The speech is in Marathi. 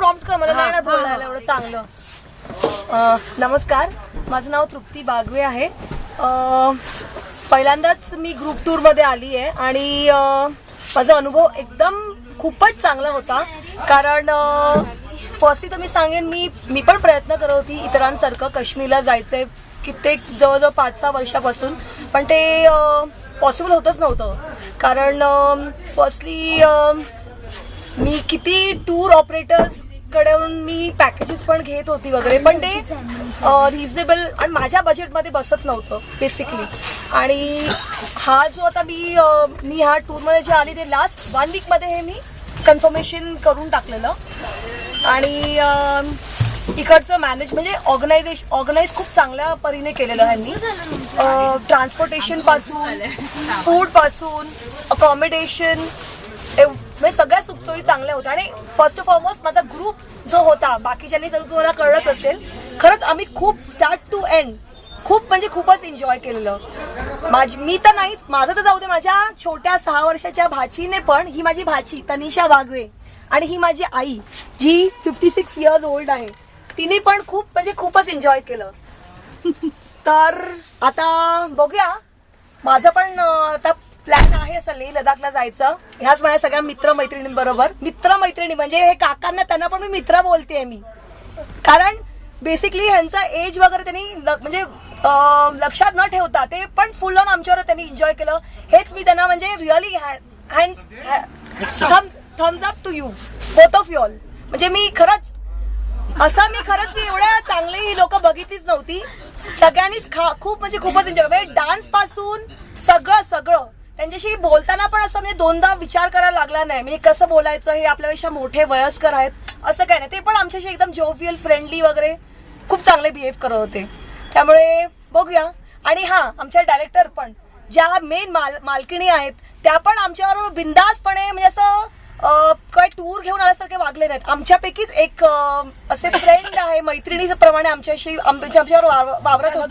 प्रॉम्प्ट कर, मला नाही ना बोलायला एवढं चांगलं. नमस्कार, माझं नाव तृप्ती बागवे आहे. पहिल्यांदाच मी ग्रुप टूर मध्ये आली आहे आणि माझा अनुभव एकदम खूपच चांगला होता. कारण फर्स्टली तर मी सांगेन, मी पण प्रयत्न करत होती इतरांसारखं काश्मीरला जायचंय कित्येक जवळजवळ 5-6 वर्षापासून, पण ते पॉसिबल होतच नव्हतं. कारण फर्स्टली मी किती टूर ऑपरेटर्स कडून मी पॅकेजेस पण घेत होती वगैरे, पण ते रिझनेबल आणि माझ्या बजेटमध्ये बसत नव्हतं बेसिकली. आणि हा जो आता मी ह्या टूरमध्ये जे आली ते लास्ट 1 वीकमध्ये हे मी कन्फर्मेशन करून टाकलेलं. आणि इकडचं मॅनेज म्हणजे ऑर्गनाईज खूप चांगल्या परीने केलेलं ह्यांनी. ट्रान्सपोर्टेशन पासून, फूड पासून, अकॉमोडेशन, म्हणजे सगळ्या सुखसोयी चांगल्या होत्या. आणि फर्स्ट ऑफ ऑलमोस्ट माझा ग्रुप जो होता, बाकीच्यांनी सगळं तुम्हाला कळलंच असेल, खरंच आम्ही खूप स्टार्ट टू एंड खूपच एन्जॉय केलेलं. मी तर नाहीच, माझं तर जाऊ दे, माझ्या छोट्या 6 वर्षाच्या भाचीने पण, ही माझी भाची तनिषा वाघवे आणि ही माझी आई जी 56 इयर्स ओल्ड आहे, तिने पण खूपच एन्जॉय केलं. तर आता बघूया, माझं पण आता प्लॅन आहे असं लेह लडाखला जायचं. ह्याच माझ्या सगळ्या मित्रमैत्रिणींबरोबर. मित्रमैत्रिणी म्हणजे हे काकांना, त्यांना पण मी मित्र बोलते मी, कारण बेसिकली ह्यांचा एज वगैरे त्यांनी म्हणजे लक्षात न ठेवता ते पण फुल ऑन आमच्यावर त्यांनी एन्जॉय केलं. हेच मी त्यांना म्हणजे really thumbs up to you, both of you all. म्हणजे मी खरंच एवढ्या चांगली ही लोक बघितलीच नव्हती. सगळ्यांनीच खूपच एन्जॉय, डान्स पासून सगळं. त्यांच्याशी बोलताना पण असं म्हणजे 2दा विचार करायला लागला नाही, म्हणजे कसं बोलायचं, हे आपल्यापेक्षा मोठे वयस्कर आहेत असं काय नाही. ते पण आमच्याशी एकदम जोवियल, फ्रेंडली वगैरे खूप चांगले बिहेव करत होते. त्यामुळे बघूया. आणि हा, आमच्या डायरेक्टर पण, ज्या मेन मालकिणी आहेत, त्या पण आमच्यावर बिंदासपणे म्हणजे असं काय टूर घेऊन आल्यासारखे वागले नाहीत. आमच्यापैकीच एक असे फ्रेंड आहे, मैत्रिणी प्रमाणे आमच्यावर वावरत होत्या.